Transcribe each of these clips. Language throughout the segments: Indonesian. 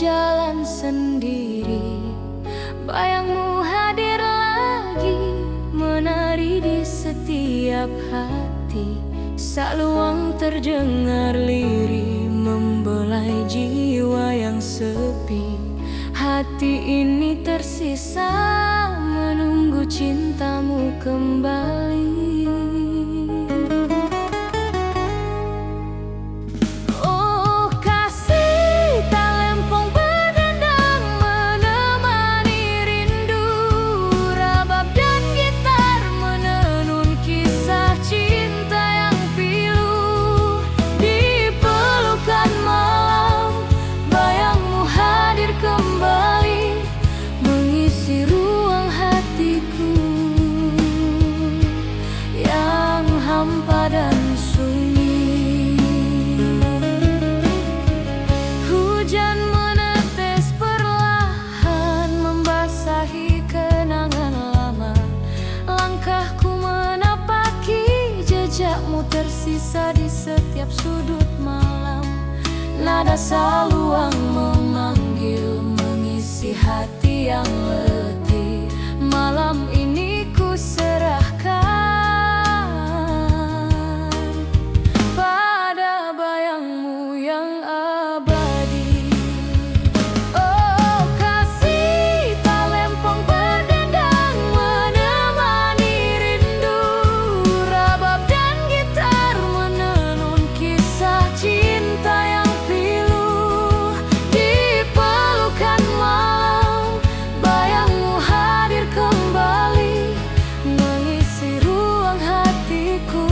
berjalan sendiri, bayangmu hadir lagi, menari di setiap hati. Saluang terdengar lirih, membelai jiwa yang sepi. Hati ini tersisa menunggu cintamu kembali. Hujan menetes perlahan, membasahi kenangan lama. Langkahku menapaki jejakmu, tersisa di setiap sudut malam. Nada saluang memanggil, mengisi hati yang letih. Malam ini ku serahkan pada bayangmu yang abadi. Oh kasih, talempong berdendang menemani rindu. Rabab dan gitar menenun kisah cinta yang pilu. Di pelukan malam, bayangmu hadir kembali, mengisi ruang hatiku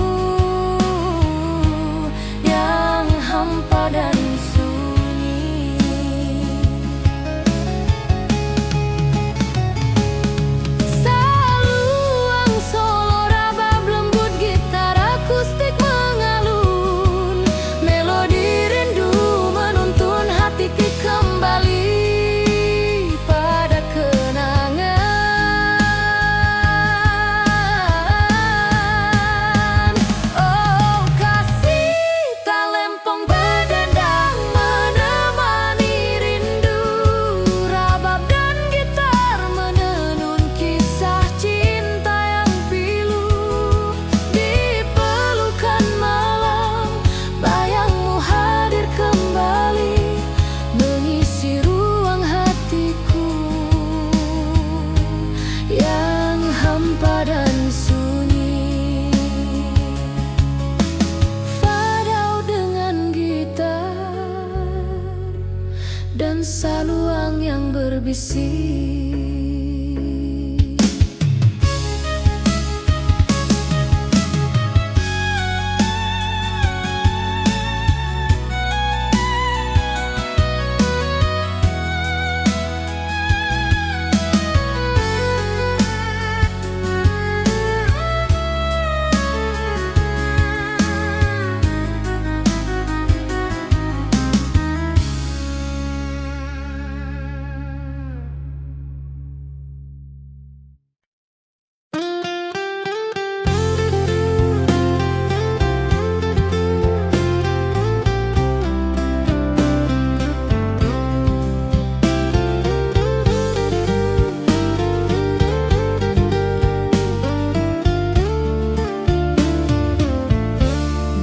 yang hampa dan sunyi. Saluang solo, rabab lembut, gitar akustik mengalun. Melodi rindu menuntun hatiku kembali pada kenangan. Oh kasih, talempong berdendang menemani rindu. Rabab dan gitar menenun kisah cinta yang pilu. Di pelukan malam, bayangmu hadir kembali, mengisi ruang hatiku yang hampa dan sunyi. Fadau dengan gitar dan saluang yang berbisik.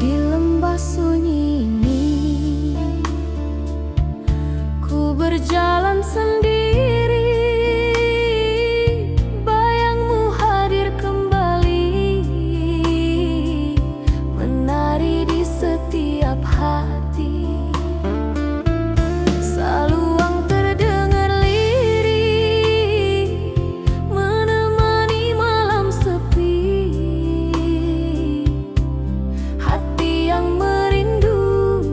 Di lembah sunyi ini, ku berjalan sendiri, bayangmu hadir kembali, menari di setiap hati. Saluang terdengar lirih, menemani malam sepi. Hati yang merindu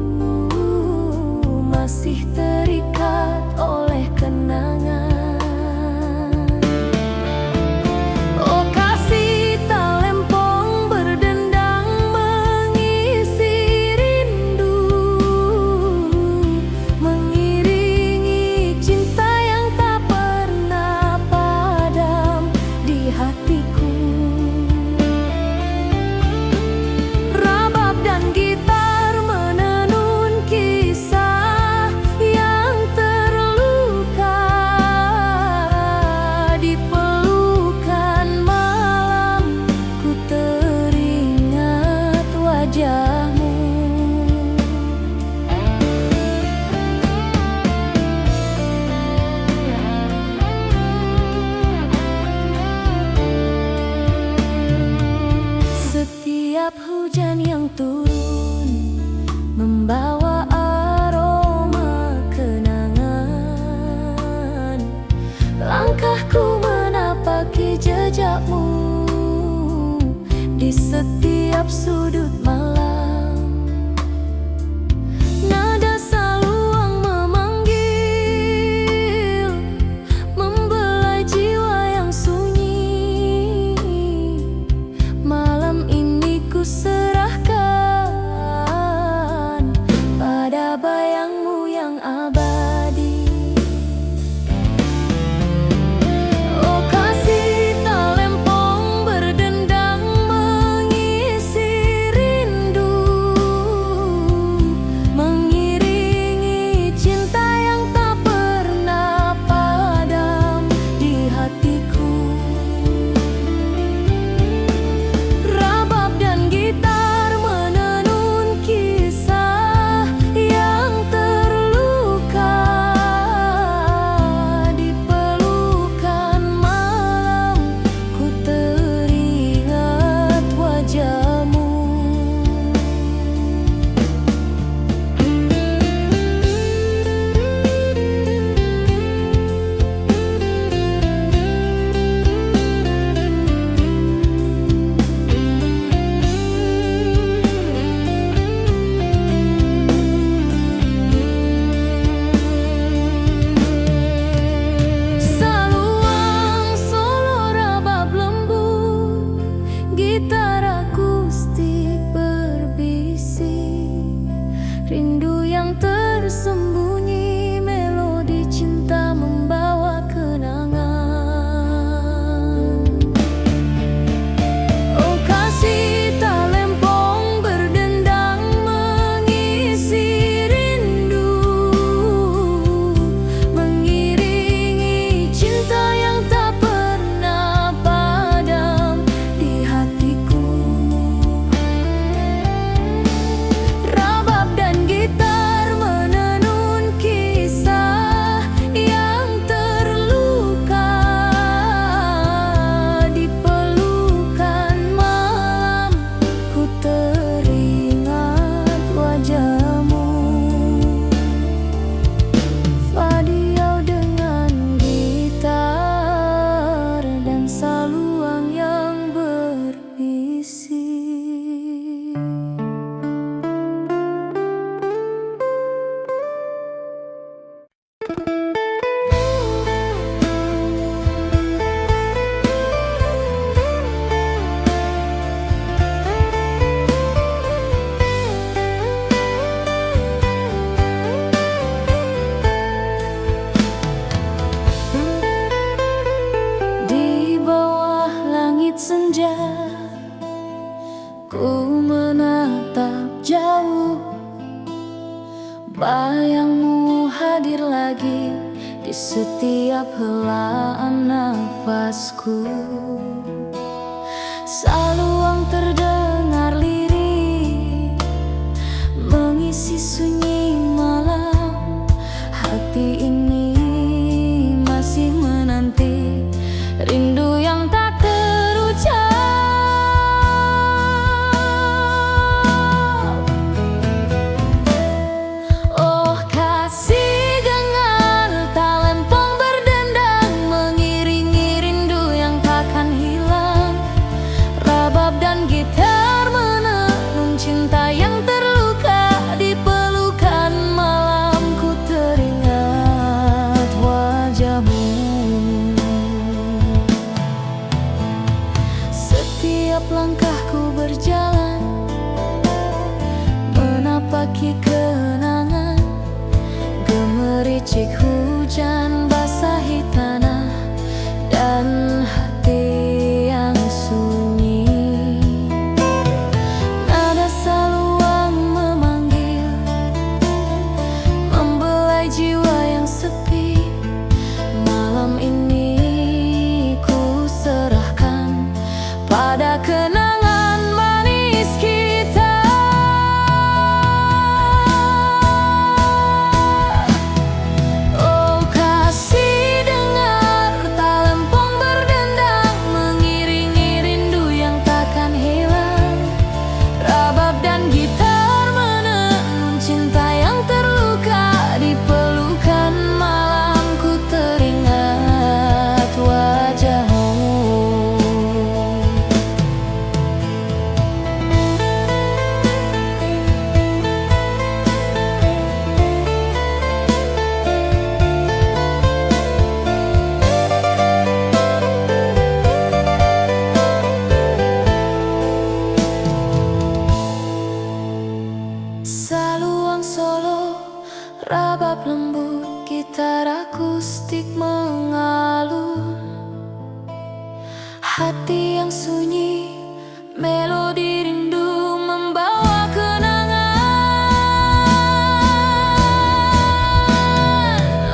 masih terikat oleh kenangan. setiap sudut malam. Nada saluang memanggil, membelai jiwa yang sunyi. Malam ini ku serahkan pada bayangmu yang abadi. Oh kasih talempong berdendang mengisi rindu, mengiringi cinta yang tak pernah padam di hatiku. Rabab dan gitar menenun kisah yang terluka. Di pelukan malam ku teringat wajahmu. Saluang solo rabab lembut, gitar akustik berbisik, rindu yang tersembunyi, melodi cinta membawa kenangan. Oh kasih talempong berdendang mengisi rindu, mengiringi cinta yang tak pernah padam di hatiku. Rabab dan gitar menenun kisah yang terluka. Di pelukan malam ku teringat wajahmu. Fadiau dengan gitar dan saluang yang berbisik. Di bawah langit senja ku menatap jauh, bayangmu hadir lagi di setiap helaan nafasku. Saluang terdengar lirih, mengisi sunyi malam. Hati ini masih menanti rindu yang tak terucap. Oh kasih gengar talempong berdendang, mengiringi rindu yang takkan hilang. Rabab dan gitar menenun cinta yang terluka. Di pelukan malam ku teringat gitar akustik mengalun, hati yang sunyi, melodi rindu membawa kenangan.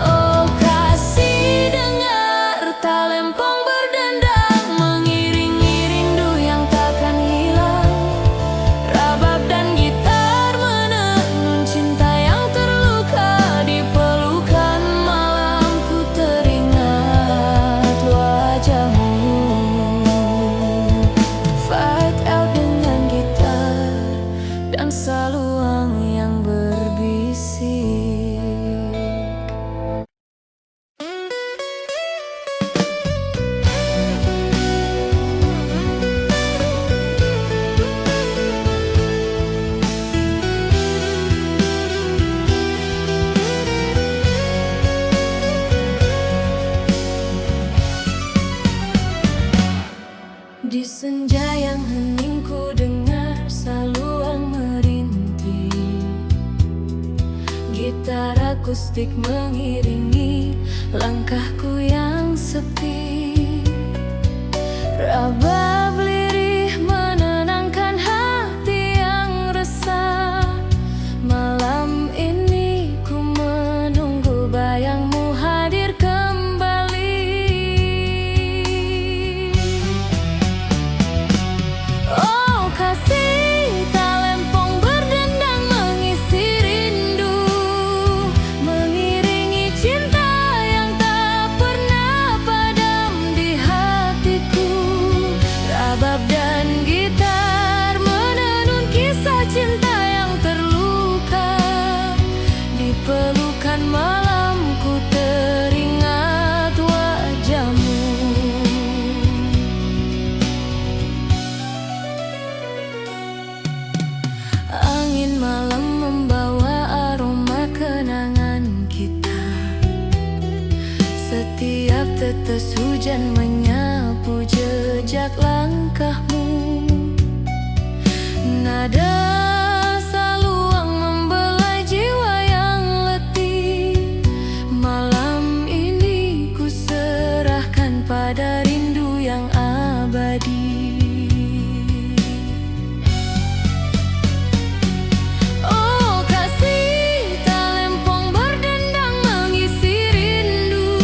Oh kasih, dengar talempong berdendang, mengiringi rindu yang takkan hilang. Rabab dan gitar menenun cinta yang terluka, di pelukan malam ku teringat wajahmu. Fight out dengan gitar dan saluang yang berbisik. Di senja yang hening ku dengar saluang merintih, gitar akustik mengiringi langkahku yang sepi. Rabab lirih menenangkan hati yang resah. Malam ini ku menunggu bayangmu hadir kembali. Oh kasih, talempong berdendang mengisi rindu, mengiringi cinta yang tak pernah padam di hatiku. Rabab dan gitar menenun kisah cinta yang terluka, di pelukan malam ku teringat wajahmu. Angin malam membawa aroma kenangan kita, setiap tetes hujan menyapu jejak langkahmu. Nada saluang membelai jiwa yang letih. Malam ini ku serahkan pada rindu yang abadi. Oh kasih, talempong berdendang mengisi rindu,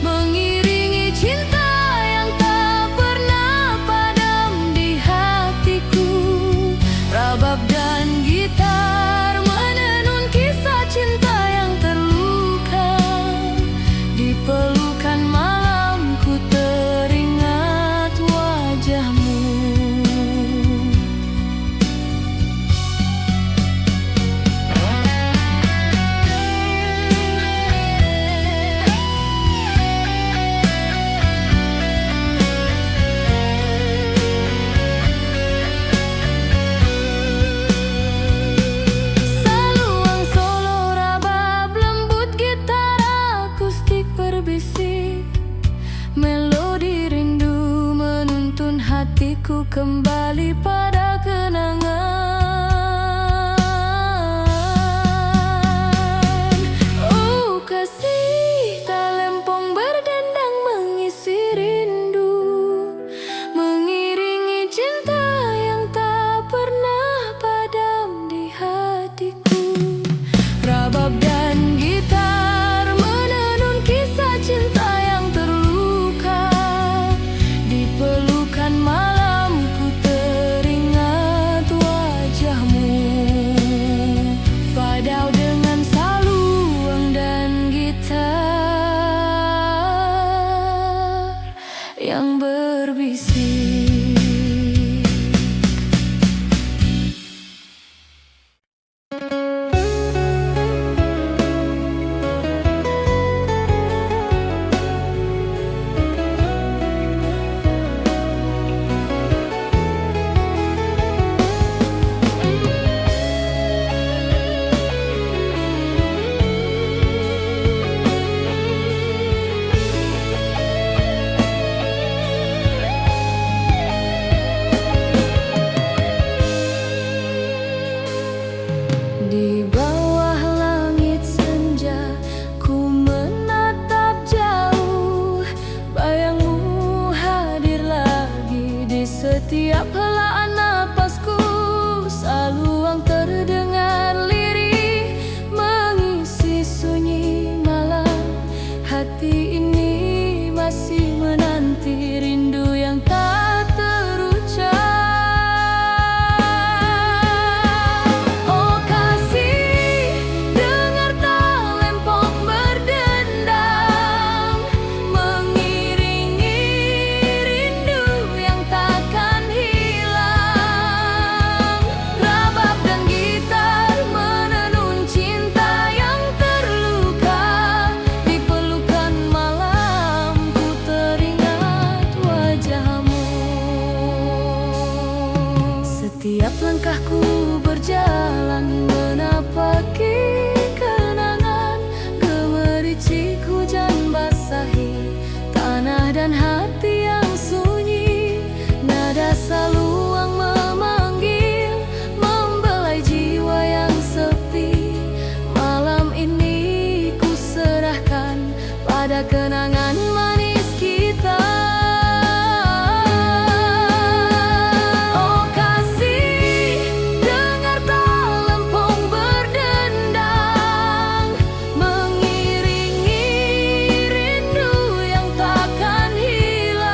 mengiringi cinta yang tak pernah padam di hatiku. Rabab dan gitar menenun kisah cinta yang terluka, di pelukan malam ku teringat wajahmu. Saluang solo rabab lembut, gitar akustik berbisik, melodi rindu menuntun hatiku kembali pada kenangan. Oh kasih, talempong berdendang mengisi rindu, mengiringi cinta yang tak pernah padam di hatiku. Rabab dan gitar menenun kisah cinta yang terluka, di pelukan malam ku teringat pada kenangan manis kita. Oh kasih, dengar talempong berdendang, mengiringi rindu yang takkan hilang.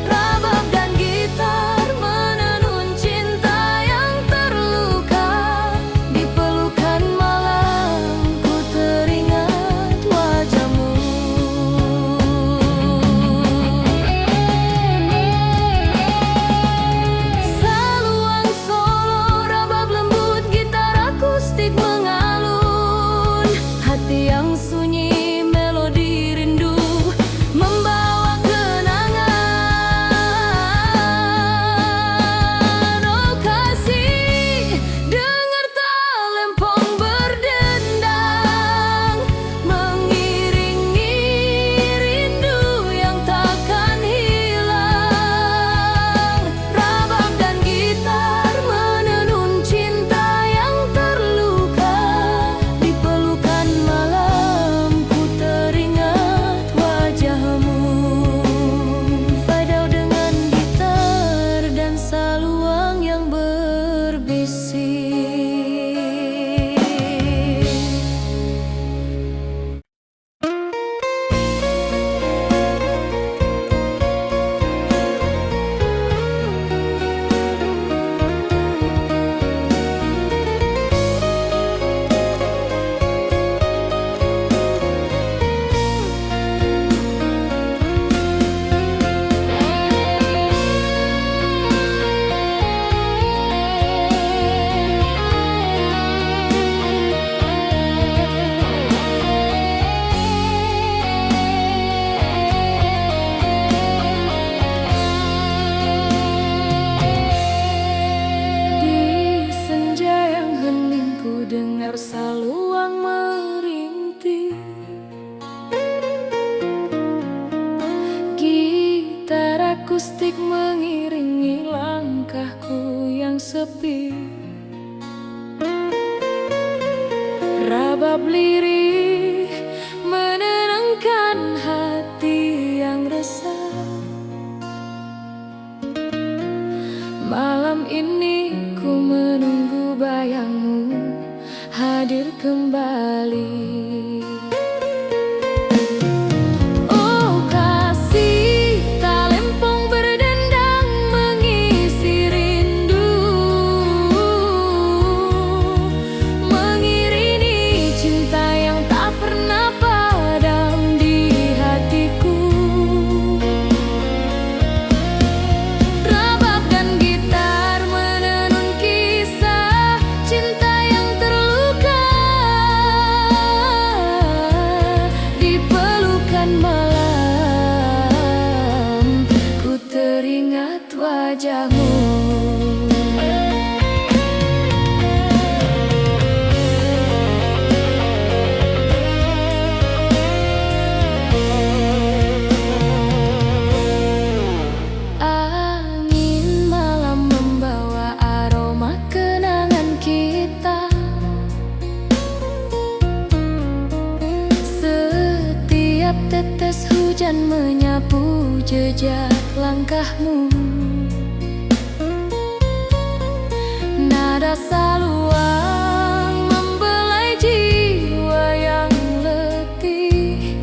Rabab dan gitar menenun cinta yang terluka. Di pelukan malam ku teringat wajahmu. Saluang solo, rabab lembut, gitar akustik mengalun. Hati yang sunyi, melodi rindu membawa kenangan. Oh kasih, dengar talempong berdendang, mengiringi rindu yang takkan hilang. Rabab dan gitar menenun cinta yang terluka. Di pelukan malam ku teringat wajahmu. Fadau dengan gitar dan saluang yang berbisik. Di senja yang hening ku dengar saluang merintih. Gitar akustik mengiringi langkahku yang sepi. Rabab lirih menenangkan hati yang resah. Malam ini ku menunggu bayangmu hadir kembali. Oh kasih, talempong berdendang mengisi rindu, mengiringi cinta yang tak pernah padam di hatiku. Rabab dan gitar menenun kisah cinta yang terluka. Di pelukan malam ku teringat wajahmu. Angin malam membawa aroma kenangan kita. Setiap tetes hujan menyapu jejak langkahmu. Nada saluang membelai jiwa yang letih.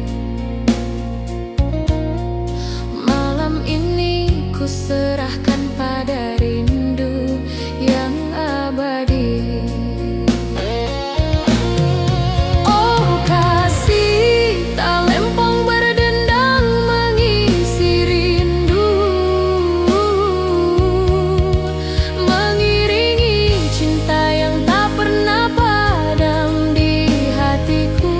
Malam ini ku serahkan pada rindu yang abadi. Oh kasih, talempong berdendang mengisi rindu, mengiringi cinta yang tak pernah padam di hatiku.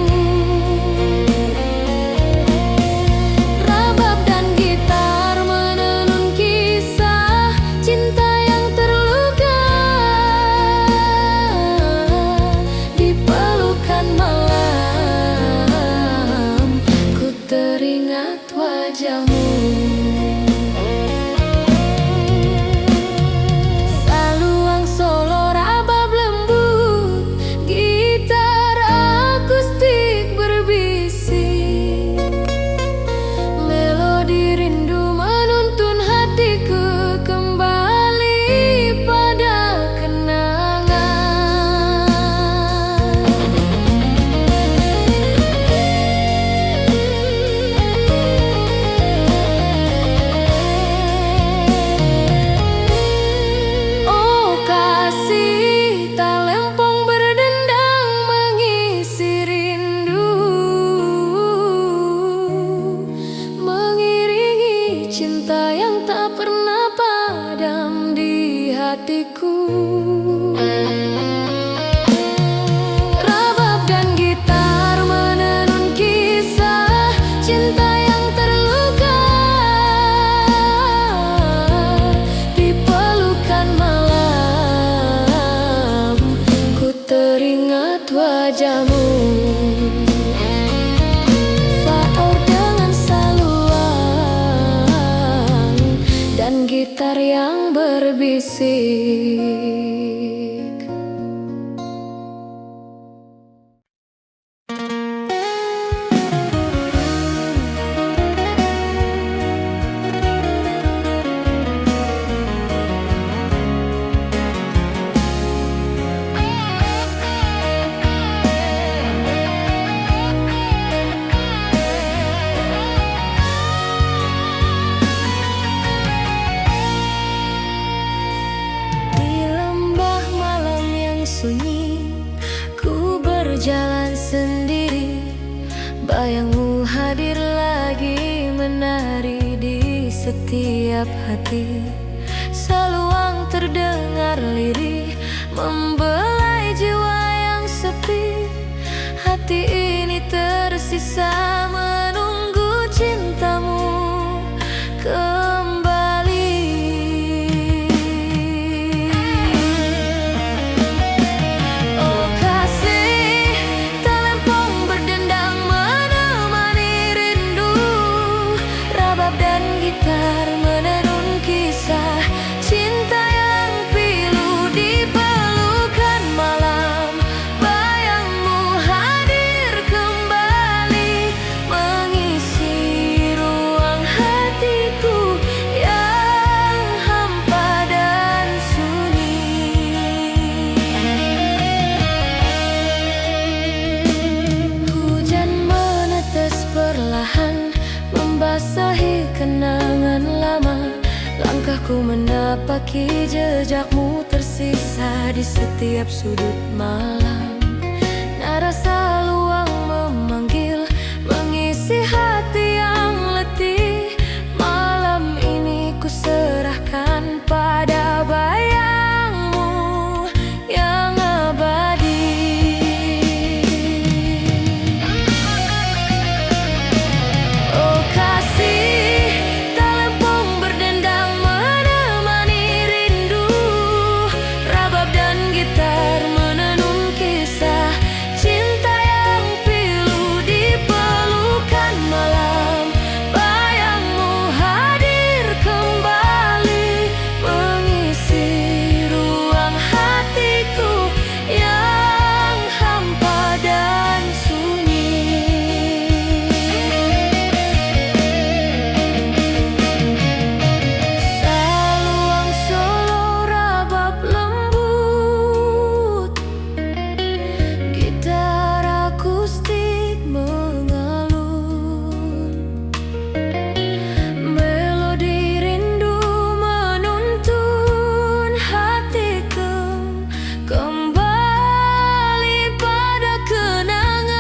Rabab dan gitar menenun kisah cinta yang terluka. Di pelukan malam ku teringat wajahmu. Saluang solo, rabab lembut, gitar akustik berbisik. Bayangmu hadir lagi, menari di setiap hati. Seluang terdengar lirih, membelai jiwa yang sepi. Hati ini tersisa menunggu cintamu kembali. Oh kasih, talempong berdendang menemani rindu. Rabab dan gitar menenun kisah cinta yang pilu di pelukan malam. Bayangmu hadir kembali, mengisi ruang hatiku yang hampa dan sunyi. Hujan menetes perlahan, membasahi kenangan lama. Langkahku menapaki jejakmu tersisa di setiap sudut malam. Rasa luang memanggil, mengisi hati yang letih. Malam ini ku serahkan pada bayangmu yang abadi. Oh kasih, talempong berdendang menemani rindu. Rabab dan gitar menenun kisah cinta yang pilu di pelukan malam. Bayangmu hadir kembali, mengisi ruang hatiku yang hampa dan sunyi. Saluang solo rabab lembut, gitar akustik mengalun. Melodi rindu menuntun hatiku kembali pada kenangan.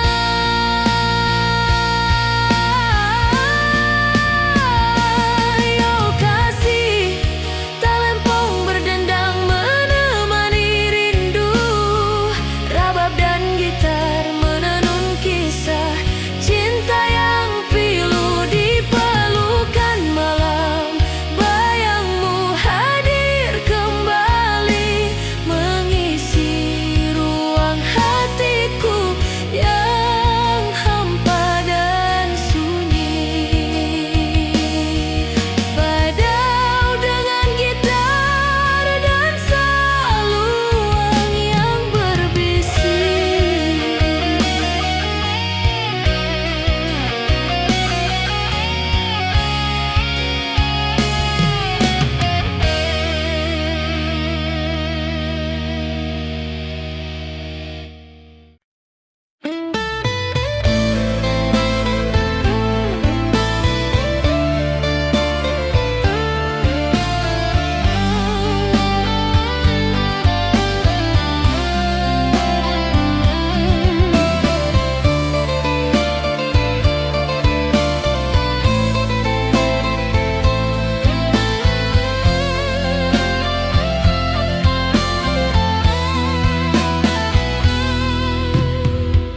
Yo kasih, talempong berdendang menemani rindu. Rabab dan gitar menenun kisah cinta yang pilu di pelukan malam. Bayangmu hadir kembali, mengisi ruang hatiku yang hampa dan sunyi. Fadau dengan gitar dan saluang yang berbisik.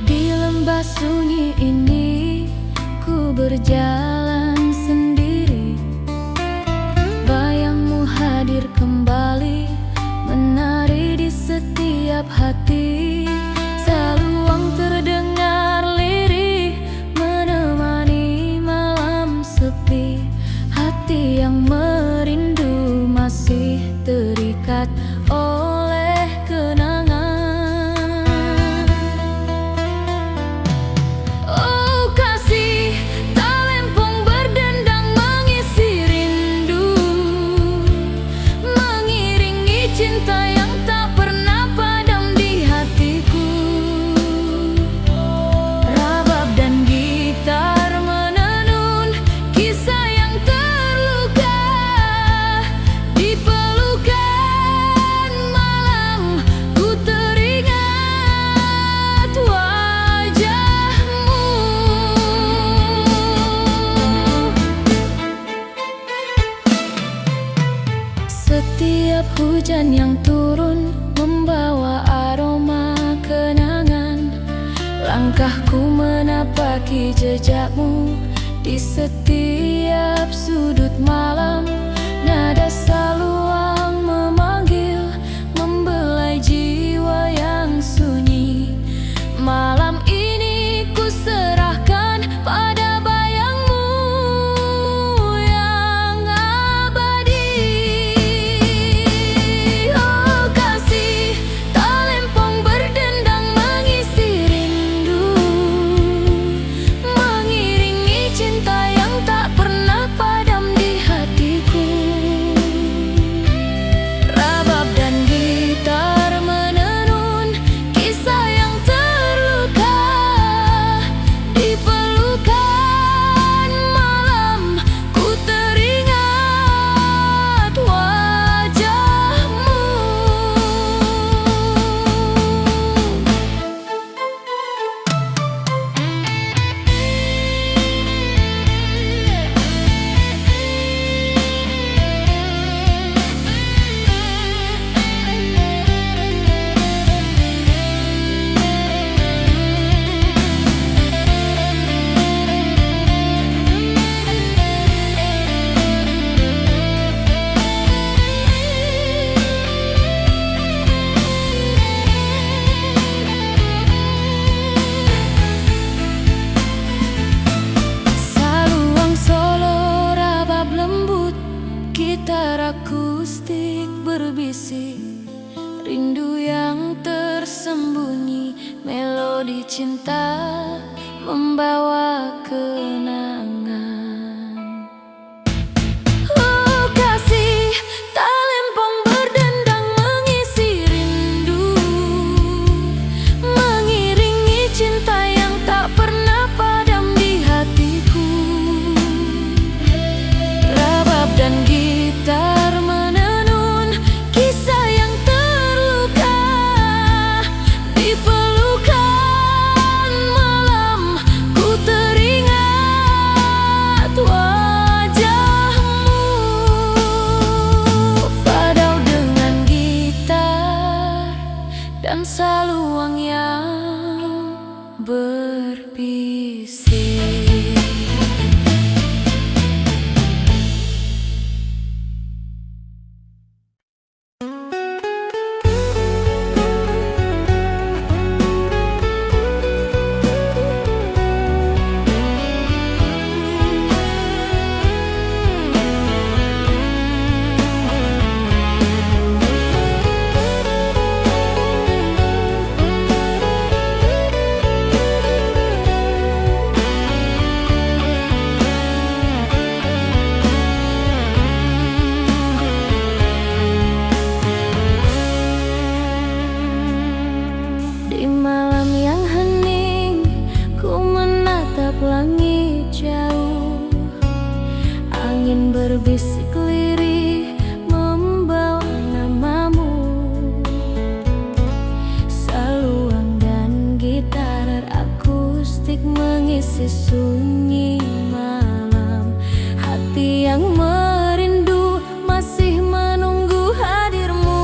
Di lembah sunyi ini ku berjalan sendiri. Bayangmu hadir kembali, menari di setiap hati. Saluang terdengar lirih, menemani malam sepi. Hati yang merindu masih terikat oleh kenangan. Oh kasih, talempong hujan yang turun membawa aroma kenangan. Langkahku menapaki jejakmu di setiap sudut malam. Nada saluang memanggil, membelai jiwa yang sunyi. Malam ini ku serahkan pada bayangmu yang abadi. Oh kasih, talempong berdendang mengisi rindu, mengiringi cinta yang tak pernah padam di hatiku. Rabab dan gitar menenun kisah yang terluka di pelukan malam. Ku teringat wajahmu. Saluang solo, rabab lembut, gitar akustik berbisik, rindu yang tersembunyi, melodi cinta membawa kenangan. Oh kasih, talempong berdendang mengisi rindu, mengiringi cinta yang tak pernah padam di hatiku. Rabab dan gitar menenun kisah yang terluka di pelukan malam. Ku teringat wajahmu. Fadau dengan gitar dan saluang yang berbisik. Di malam yang hening, ku menatap langit jauh. Angin berbisik lirih membawa namamu. Saluang dan gitar akustik mengisi sunyi malam. Hati yang merindu masih menunggu hadirmu.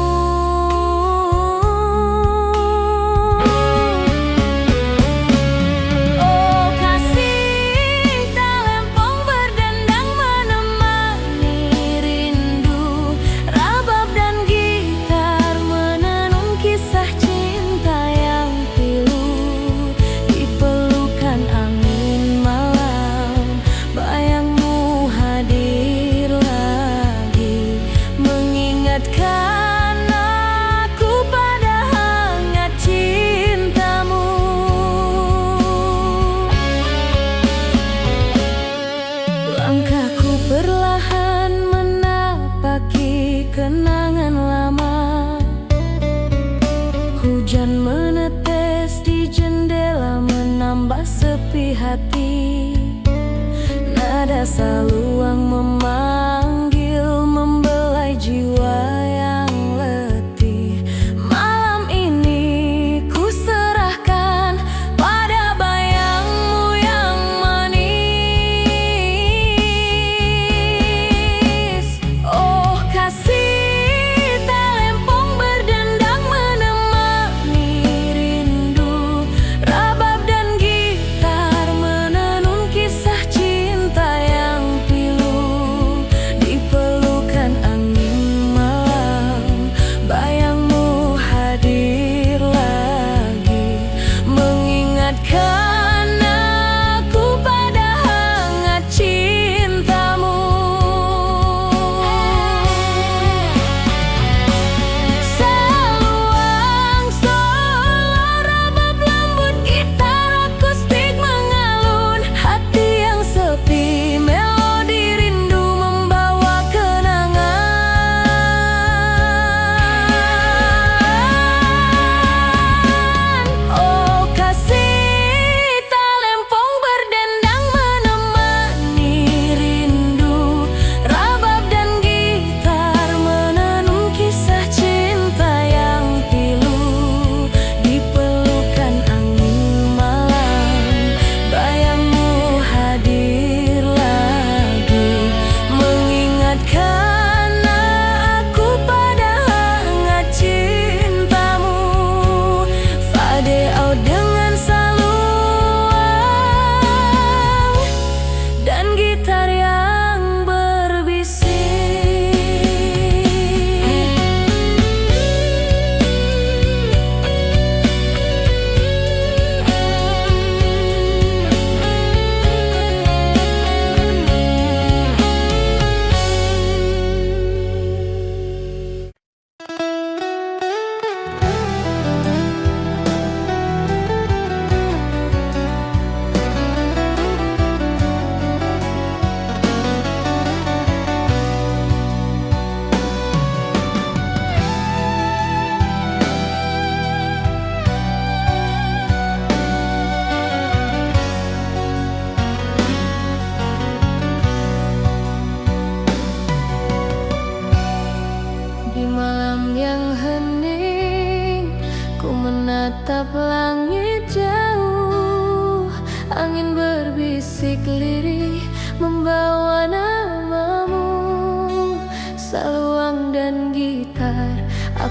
Oh kasih, talempong berdendang menemani rindu. Rabab dan gitar menenun kisah cinta yang pilu di pelukan angin malam. Bayangmu hadir lagi, mengingatkan aku pada hangat cintamu. Langkahku perlahan menapaki kenangan lama. Hujan menetes di jendela menambah sepi hati. Nada saluang memanggil, membelai jiwa yang letih. Malam ini ku serahkan pada bayangmu yang manis. Oh kasih, talempong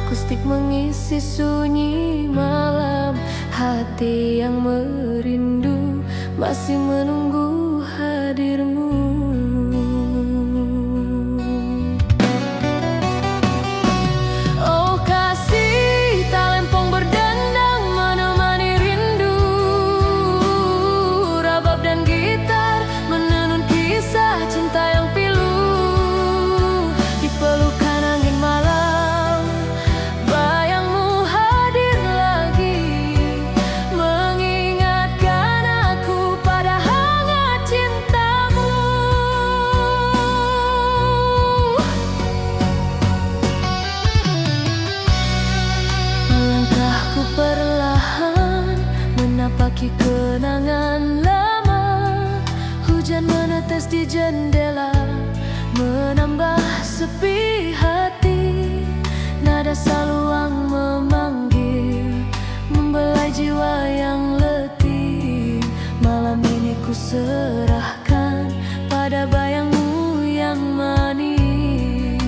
akustik mengisi sunyi malam. Hati yang merindu masih menunggu hadirmu. Oh kasih, talempong berdendang menemani rindu. Rabab dan gitar menenun kisah cinta yang pilu. Di pelukan angin malam, bayangmu hadir lagi, mengingatkan aku pada hangat cintamu. Melangkahku perlahan menapaki kenangan lama. Hujan menetes di jendela menambah sepi hati. Nada saluang memanggil, membelai jiwa yang letih. Malam ini ku serahkan pada bayangmu yang manis.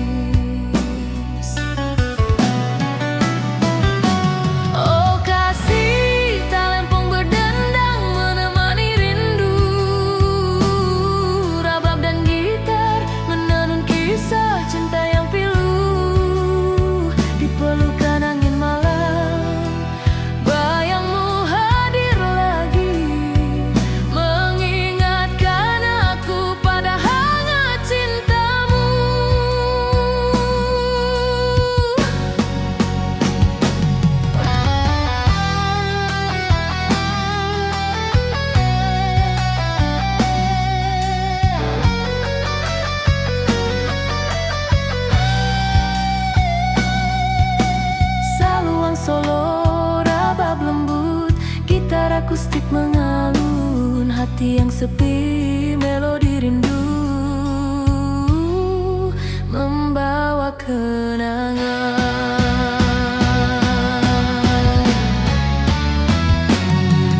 Oh kasih, talempong berdendang menemani rindu. Rabab dan gitar menenun kisah cinta yang pilu. Di pelukan angin malam, bayangmu hadir lagi, mengingatkan aku pada hangat cintamu. Saluang solo, rabab lembut, gitar akustik mengalun. Hati yang sepi, melodi rindu membawa kenangan.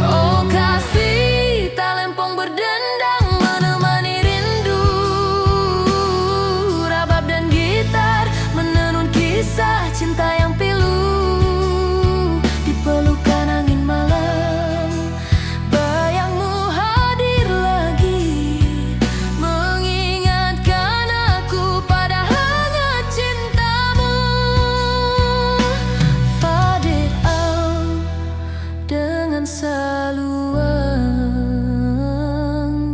Oh kasih, talempong berdendang menemani rindu. Rabab dan gitar menenun kisah cinta yang pilu. Di pelukan angin malam, bayangmu hadir lagi, mengingatkan aku pada hangat cintamu. Faded out dengan saluang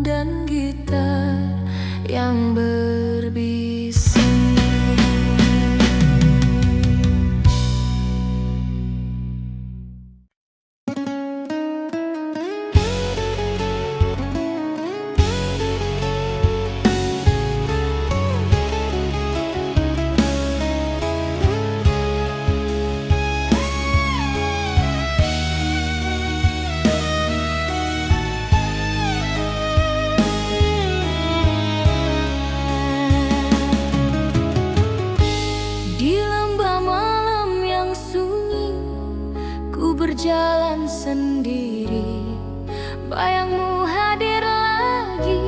dan gitar yang berbisik. Di lembah malam yang sunyi, ku berjalan sendiri. Bayangmu hadir lagi,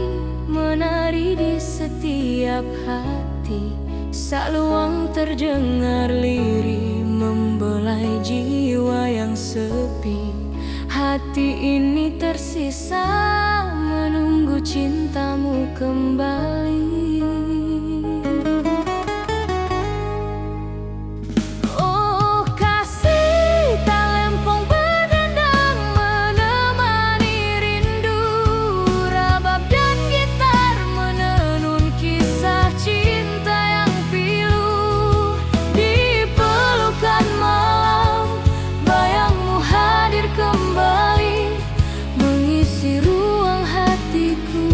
menari di setiap hati. Saluang terdengar lirih, membelai jiwa yang sepi. Hati ini tersisa menunggu cintamu kembali. Oh kasih, talempong berdendang menemani rindu. Rabab dan gitar menenun kisah cinta yang pilu. Di pelukan malam, bayangmu hadir kembali, mengisi ruang hatiku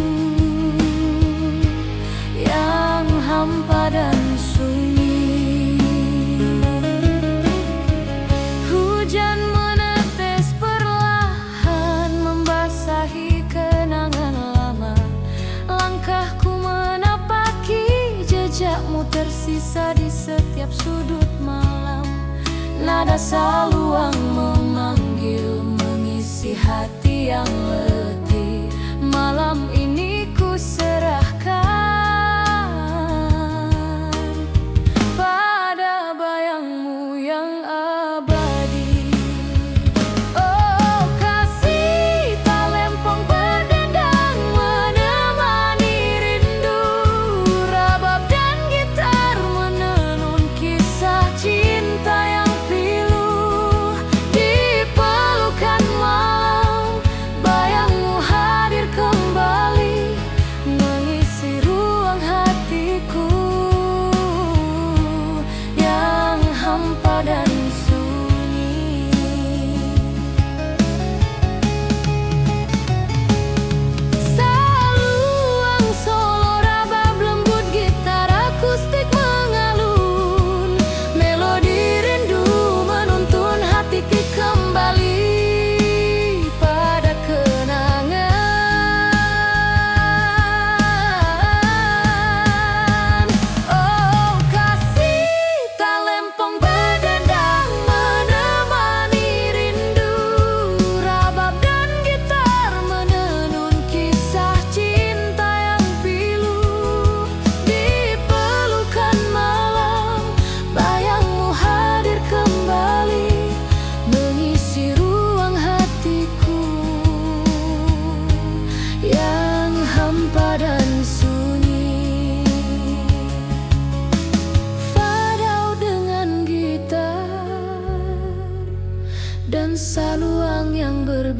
yang hampa dan sunyi. Hujan menetes perlahan membasahi kenangan lama. Langkahku menapaki jejakmu tersisa di setiap sudut malam. Nada saluang memanggil, mengisi hati yang letih. Malam ini ku serahkan pada bayangmu yang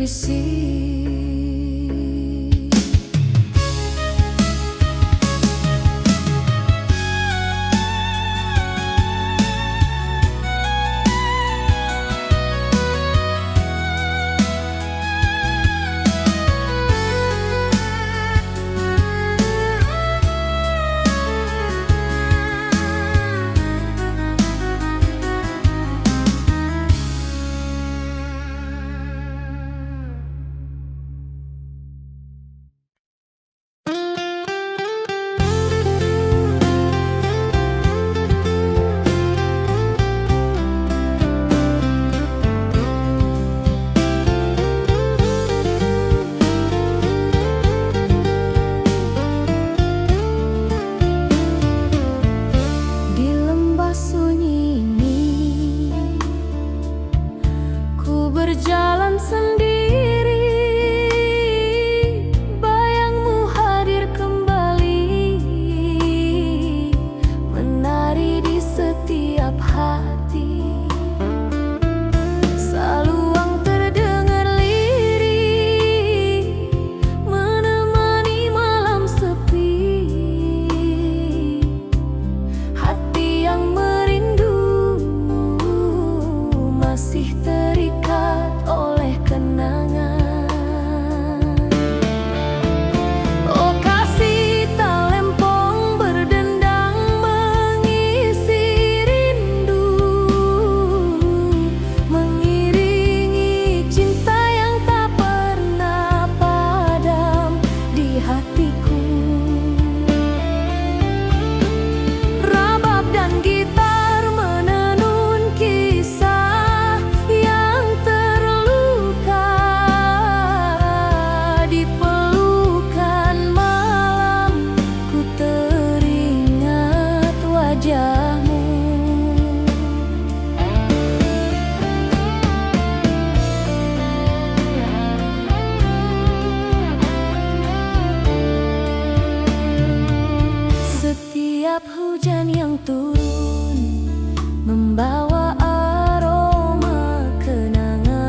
berbisik. Berjalan sendiri, bayangmu hadir kembali, menari di setiap hati. Saluang terdengar lirih, menemani malam sepi. Hati yang merindu masih terikat oleh kenangan. Oh kasih tak lempong berdendang mengisi rindu, mengiringi cinta yang tak pernah padam di hatiku. Rabab dan gitar menenun kisah yang terluka. Di pelukan malam ku teringat wajahmu. Setiap hujan yang turun membawa aroma kenangan.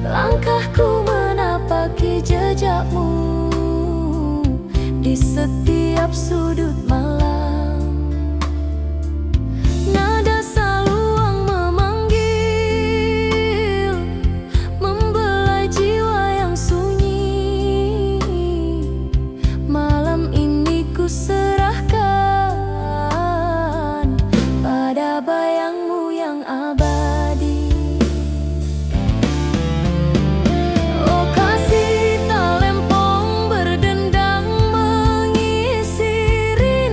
Langkahku menapaki jejakmu di setiap sudut malam. Nada saluang memanggil, membelai jiwa yang sunyi. Malam ini ku serahkan pada bayangmu yang abadi. Oh kasih tak lempong berdendang mengisi rindu.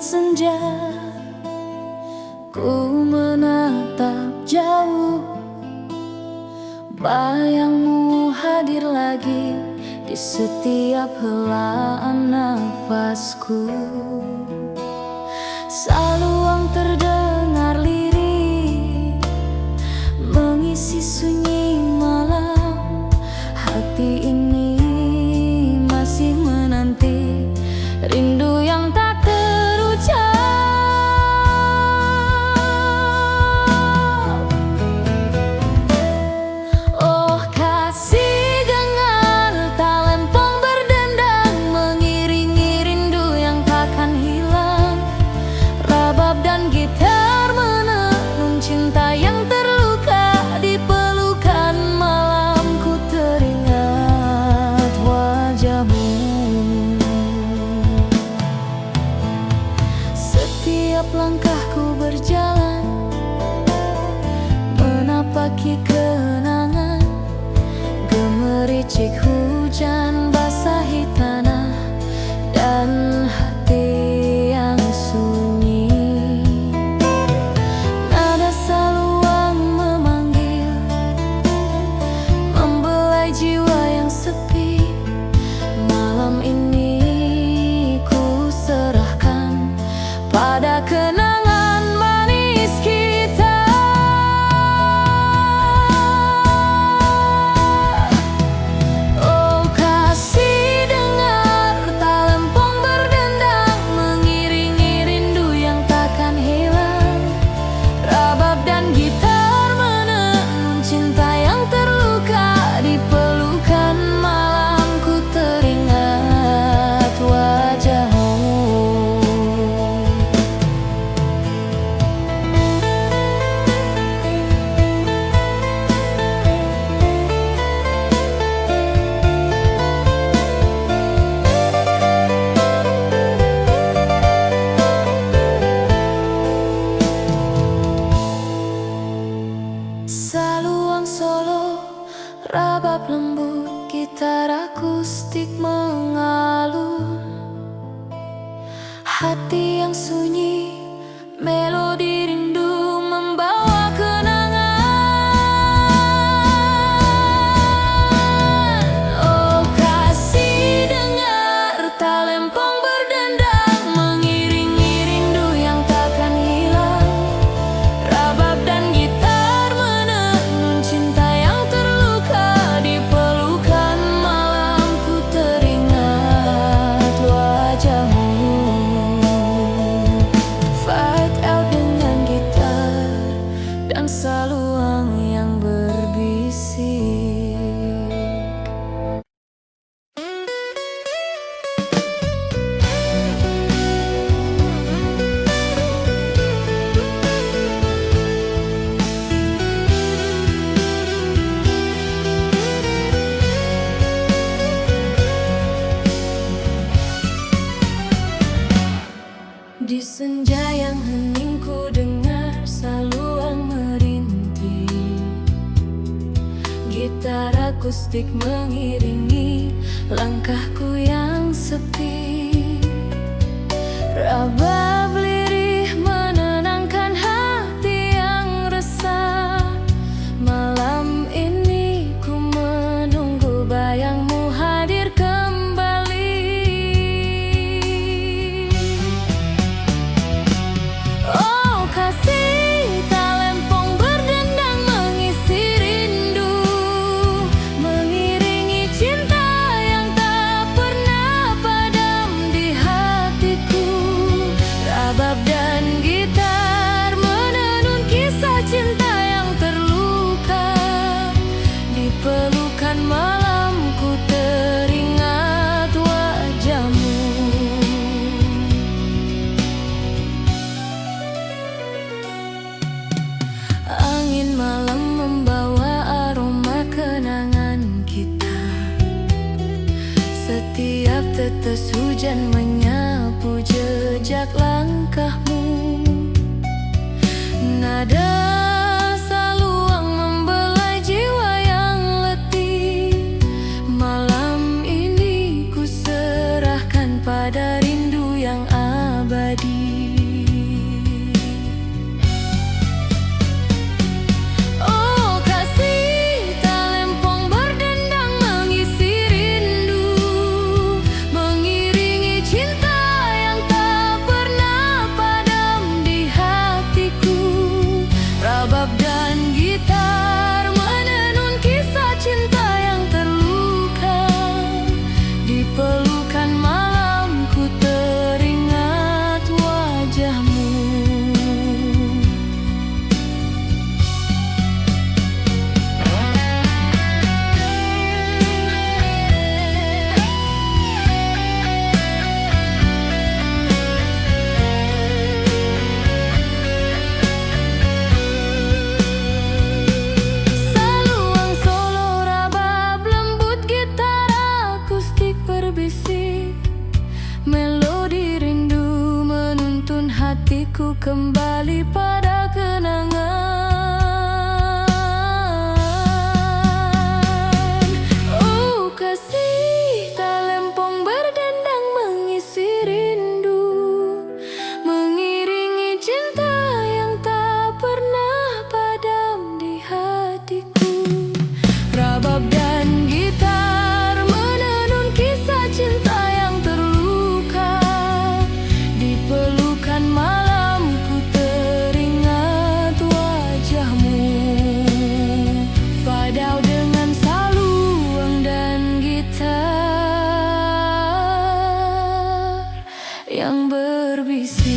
senja, ku menatap jauh, bayangmu hadir lagi di setiap helaan nafasku. Saluang terdengar lirih, mengisi sunyi malam. Hati ini masih menanti rindu yang tak terucap. Oh kasih, dengar talempong berdendang, mengiringi rindu yang takkan hilang. Rabab dan gitar menenun cinta yang terluka. Di pelukan malam ku teringat wajahmu. Setiap langkahku berjalan, menapaki kenangan. Gemericik hujan basahi tanah dan hati yang sunyi. Nada saluang memanggil, membelai jiwa yang sepi. Malam ini ku serahkan pada kenangan manis kita. Oh kasih, dengar talempong berdendang, mengiringi rindu yang takkan hilang. Rabab dan gitar menenun cinta yang terluka. Di pelukan malam ku teringat wajahmu. Saluang solo, rabab lembut, gitar akustik mengalun. Hati yang sunyi, melodi rindu membawa kenangan. Oh kasih, dengar talempong berdendang, mengiringi rindu yang takkan hilang. Rabab dan gitar menenun cinta yang terluka. Di pelukan malam ku teringat wajahmu. Fight out dengan gitar dan saluang yang berbisik. Di senja yang hening ku dengar saluang merintih. Gitar akustik mengiringi langkahku yang sepi. Rabab lirih menenangkan hati yang resah. Malam ini ku menunggu bayangmu hadir kembali. Oh kasih, talempong berdendang, mengisi rindu, mengiringi cinta yang tak pernah padam di hatiku. Rabab dan gitar menenun kisah cinta yang terluka. Di pelukan malam ku teringat wajahmu. Angin malam membawa aroma kenangan kita. Setiap tetes hujan menyapu jejak langkahmu. Nada saluang membelai jiwa yang letih. Malam ini ku serahkan pada rindu yang abadi. hatiku kembali pada kenangan. Oh kasih, talempong berdendang mengisi rindu, mengiringi cinta yang tak pernah padam di hatiku. Rabab dan gitar menenun kisah cinta yang terluka. Di pelukan malamku teringat wajahmu. Fadau dengan saluang dan gitar yang berbisik.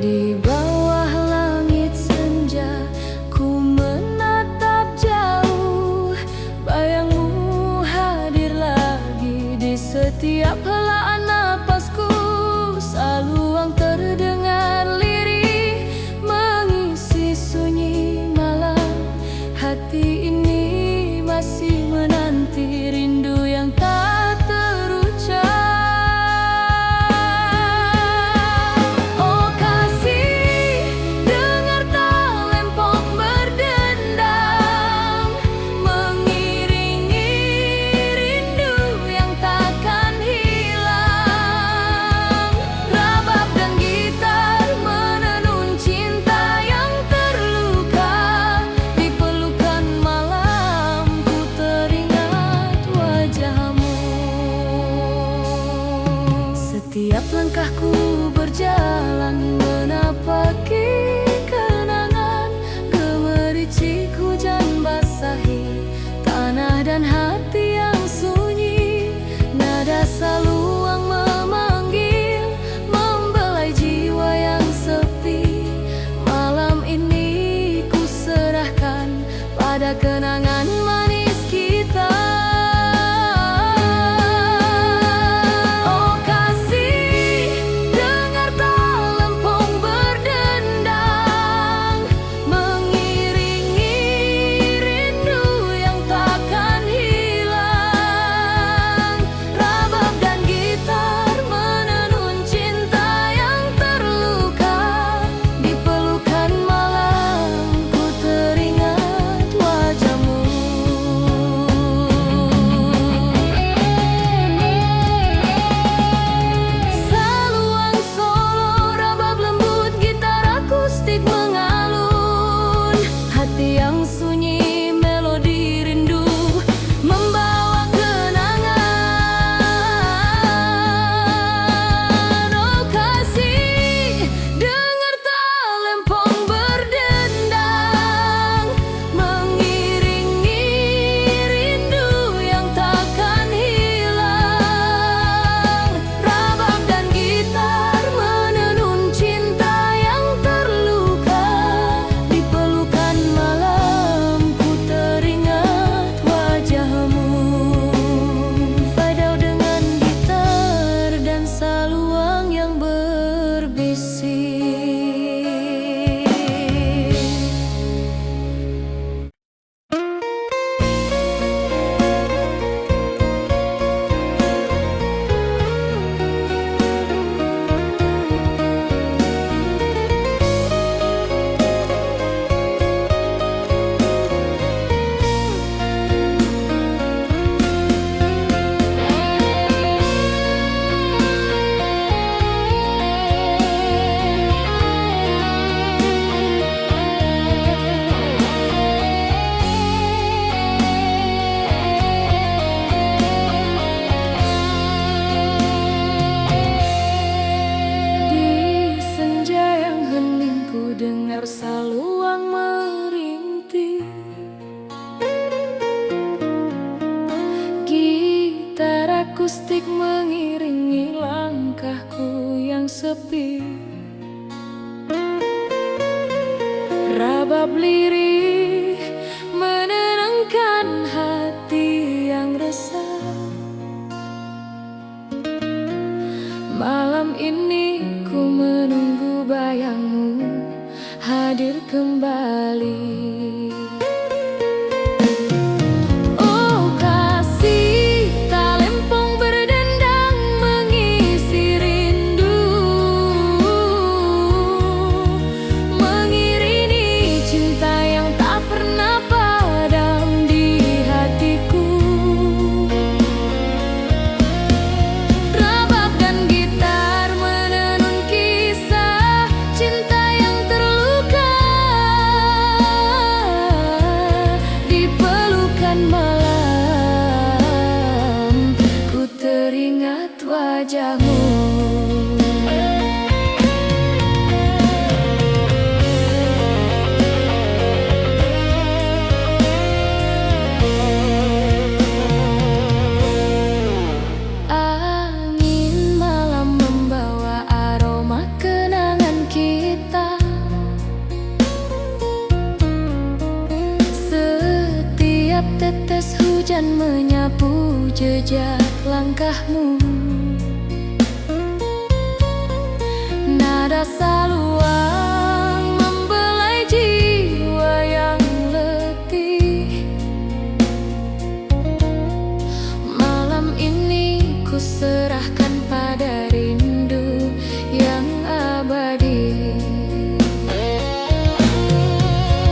Di bawah langit senja, ku menatap jauh. Bayangmu hadir lagi di setiap helaan napasku. Saluang terdengar lirih, mengisi sunyi malam. Hati ini masih menanti rindu yang tak terucap. Setiap langkahku berjalan menapaki kenangan. Gemericik hujan basahi tanah dan hati yang sunyi. Nada saluang memanggil, membelai jiwa yang sepi. Malam ini ku serahkan pada kenangan manis kita. Oh kasih, dengar talempong berdendang. akustik mengiringi langkahku yang sepi. Rabab lirih menenangkan hati yang resah. Malam ini ku menunggu bayangmu hadir kembali. Wajahmu angin malam membawa aroma kenangan kita. Setiap tetes hujan menyapu jejak langkahmu. Nada saluang membelai jiwa yang letih. Malam ini ku serahkan pada rindu yang abadi.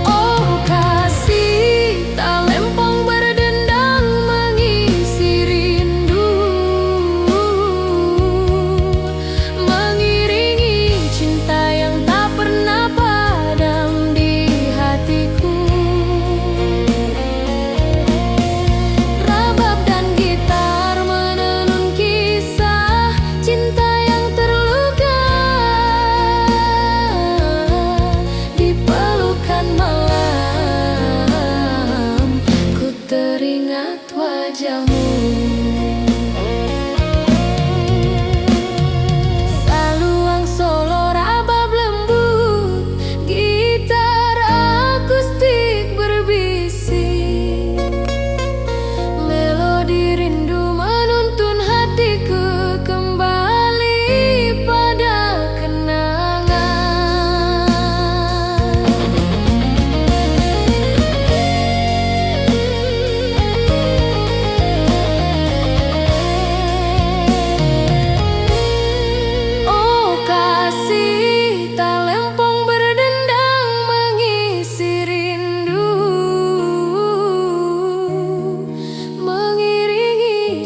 Oh kasih, tak lempong berdendang mengisi rindu. Saluang solo rabab lembut, gitar akustik berbisik. Melodi rindu menuntun hatiku kembali pada kenangan.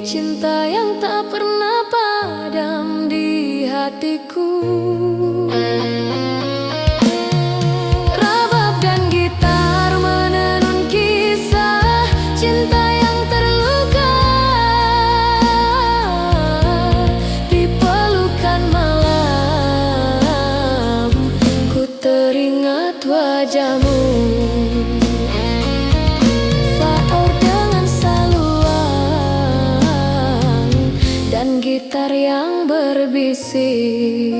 Cinta yang tak pernah padam di hatiku. Rabab dan gitar menenun kisah cinta yang terluka. Di pelukan malam ku teringat wajahmu. Gitar yang berbisik.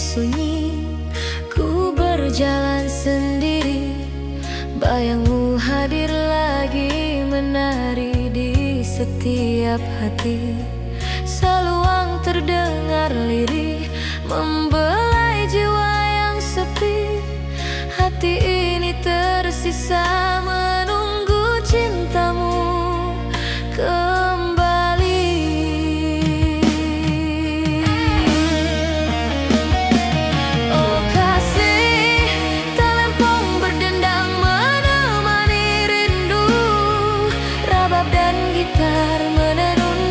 Sunyi, ku berjalan sendiri. Bayangmu hadir lagi menari di setiap hati. Seluang terdengar lirih membelai jiwa yang sepi. Hati ini tersisa menunggu cintamu kembali. Gitar menenun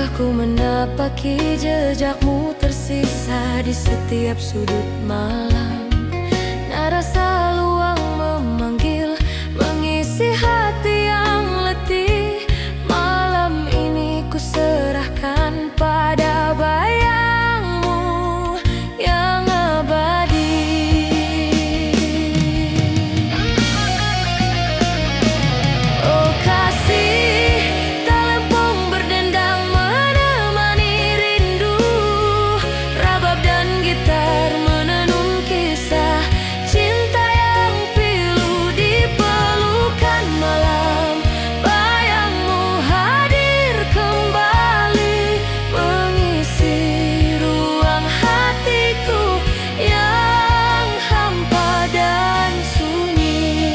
Langkahku menapaki jejakmu tersisa di setiap sudut malam. Nada saluang memanggil, mengisi hati yang letih. Malam ini ku serahkan pada bayangmu yang abadi. Oh kasih, talempong berdendang menemani rindu. Rabab dan gitar menenun kisah cinta yang pilu di pelukan malam. Bayangmu hadir kembali, mengisi ruang hatiku yang hampa dan sunyi.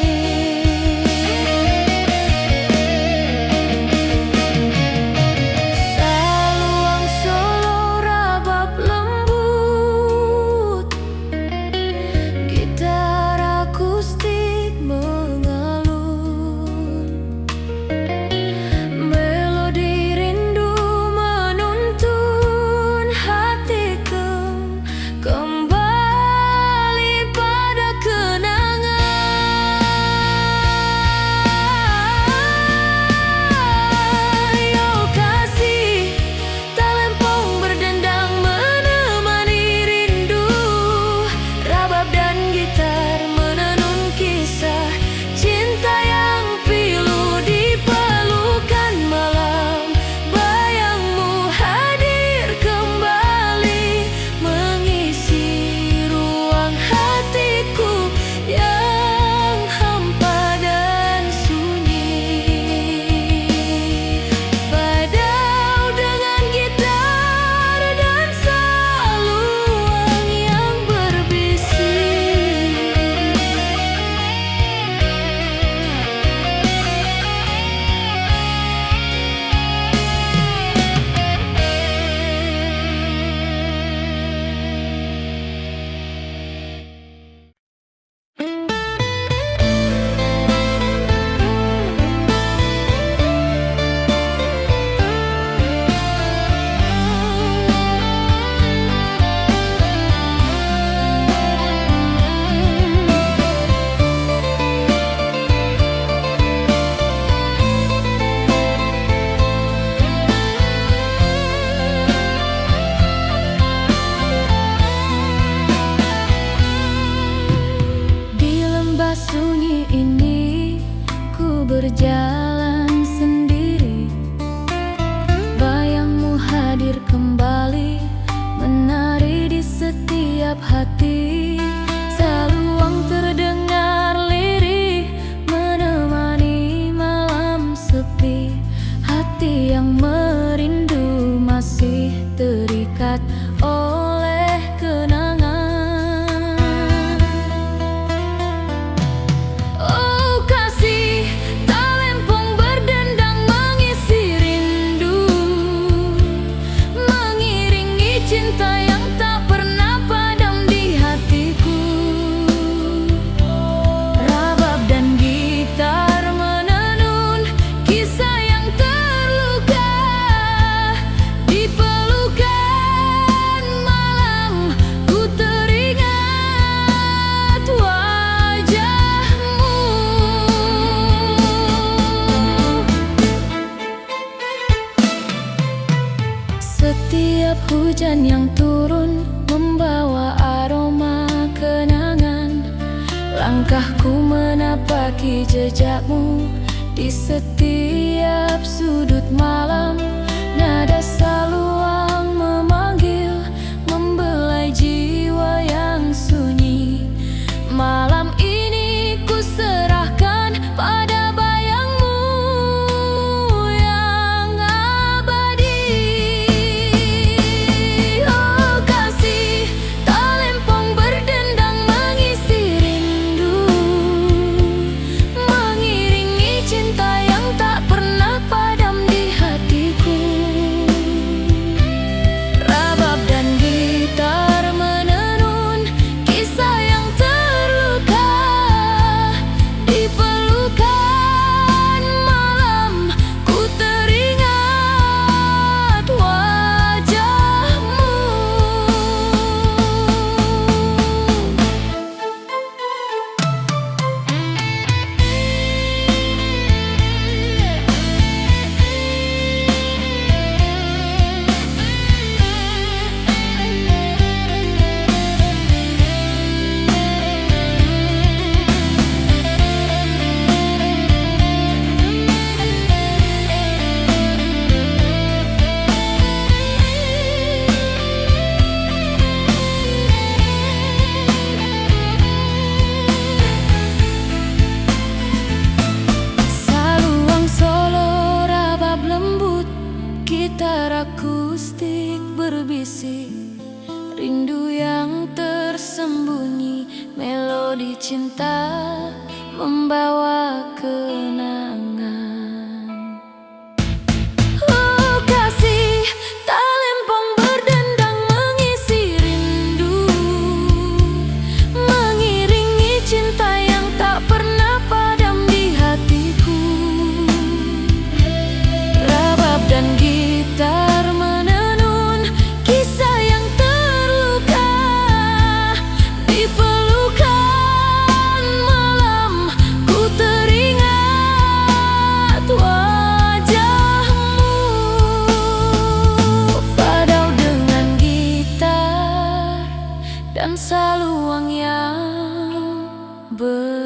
Saluang solo rabab lembut, gitar akustik mengalun. Melodi rindu menuntun hatiku kembali pada kenangan. Yo kasih, talempong berdendang menemani rindu. Rabab dan gitar menenun kisah cinta yang pilu di pelukan malam. Bayangmu hadir kembali, mengisi ruang hatiku yang hampa dan sunyi. Fadau dengan gitar dan saluang yang berbisik. Di lembah sunyi ini ku berjalan sendiri. Bayangmu hadir kembali, menari di setiap hati. Saluang terdengar lirih, menemani malam sepi. Hati yang merindu masih terikat oleh kenangan. Oh kasih, talempong berdendang mengisi rindu, mengiringi cinta yang tak pernah padam di hatiku. Rabab dan gitar menenun kisah yang terluka di pelukan malam. Ku teringat wajahmu. Setiap hujan yang turun membawa aroma kenangan. Langkahku menapaki jejakmu di setiap sudut malam. Nada saluang memanggil, membelai jiwa yang sunyi. Malam ini ku serahkan pada bayangmu yang abadi. Oh kasih, talempong berdendang mengisi rindu, mengiringi cinta yang tak pernah padam di hatiku. Gitar akustik berbisik rindu yang tersembunyi, melodi cinta membawa kenangan. Oh kasih, talempong berdendang mengisi rindu, mengiringi cinta yang tak pernah padam di hatiku. Rabab dan gitar menenun kisah yang terluka di pelukan malam. Ku teringat wajahmu, fadau dengan gitar dan saluang yang berbisik.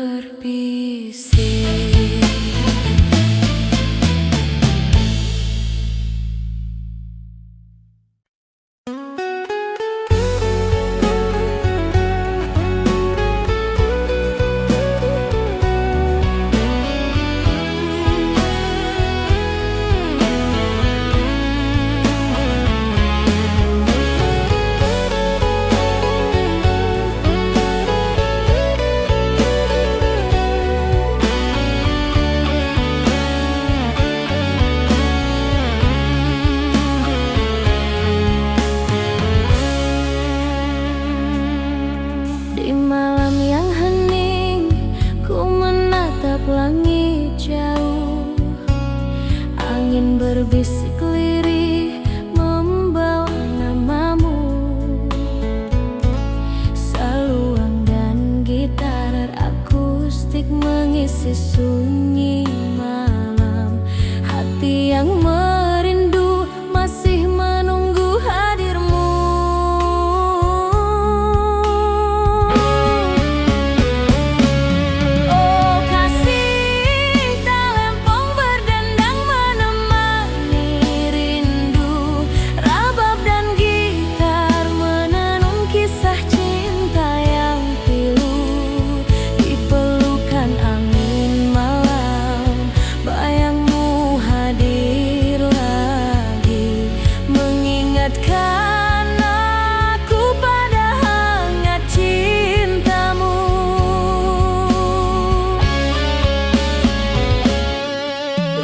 Di malam yang hening, ku menatap langit jauh. Angin berbisik lirih membawa namamu. Saluang dan gitar akustik mengisi sunyi malam. Hati yang merindu masih menunggu hadirmu.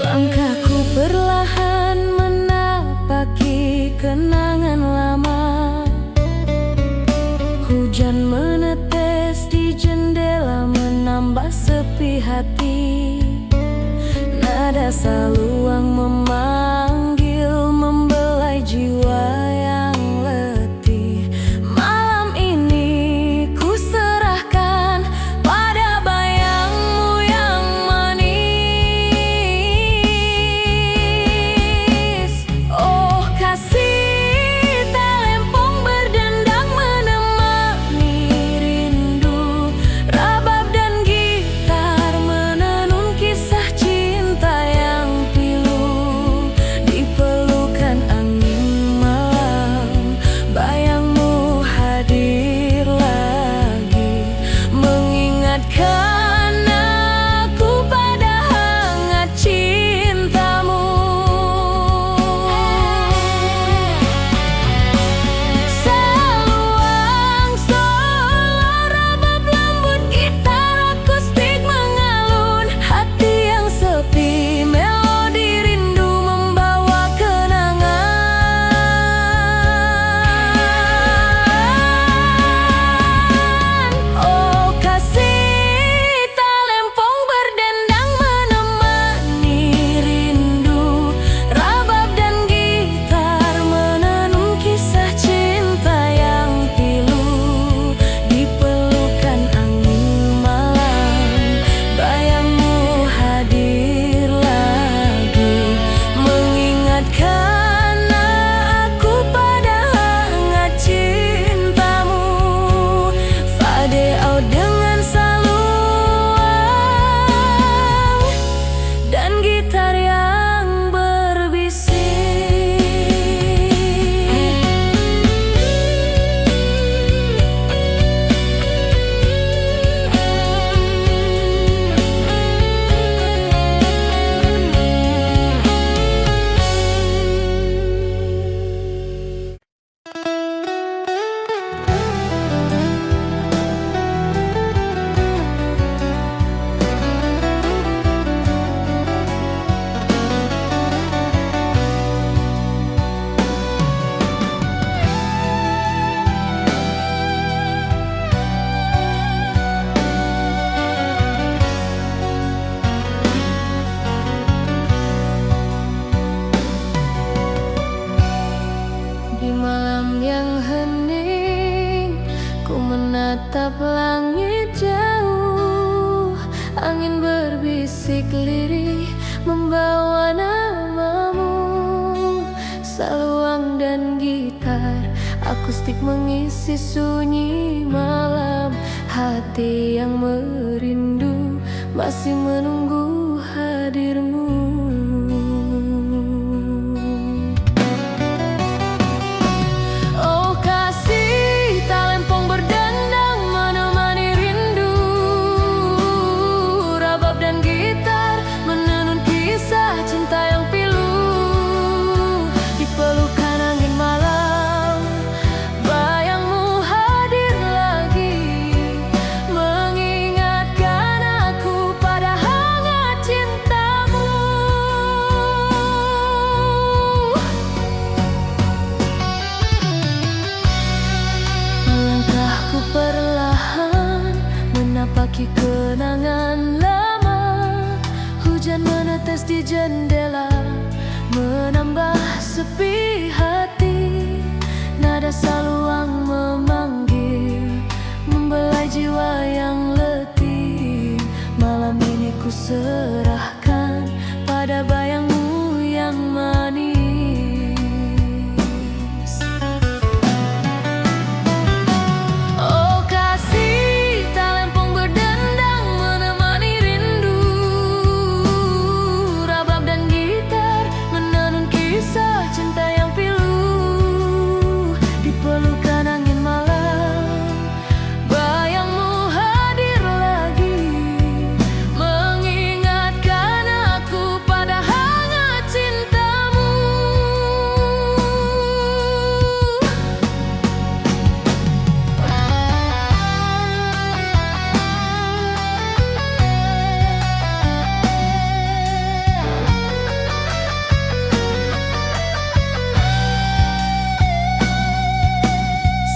Langkahku perlahan menapaki kenangan lama. Hujan menetes di jendela menambah sepi hati. Nada saluang memanggil membelai jiwa yang letih. Malam ini ku serahkan pada bayangmu yang manis. Oh kasih, talempong berdendang menemani rindu. Rabab dan gitar menenun kisah cinta yang pilu. Di malam yang hening, ku menatap langit jauh. Angin berbisik lirih membawa namamu. Saluang dan gitar akustik mengisi sunyi malam. Hati yang merindu masih menunggu hadirmu. Oh kasih, talempong berdendang menemani rindu. Rabab dan gitar menenun kisah cinta yang pilu. Di pelukan angin malam, bayangmu hadir lagi, mengingatkan aku pada hangat cintamu. Melangkahku perlahan menapaki kenangan lama. Hujan menetes di jendela menambah sepi hati. Nada saluang memanggil, membelai jiwa yang letih. Malam ini ku serahkan pada bayangmu yang manis. Oh kasih, talempong berdendang menemani rindu. Rabab dan gitar menenun kisah cinta yang pilu. Di pelukan angin malam, bayangmu hadir lagi, mengingatkan aku pada hangat cintamu.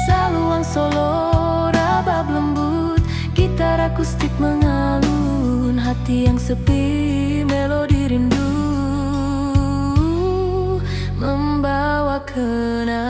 Saluang solo, rabab lembut, gitar akustik mengalun. Hati yang sepi, melodi rindu membawa kenangan.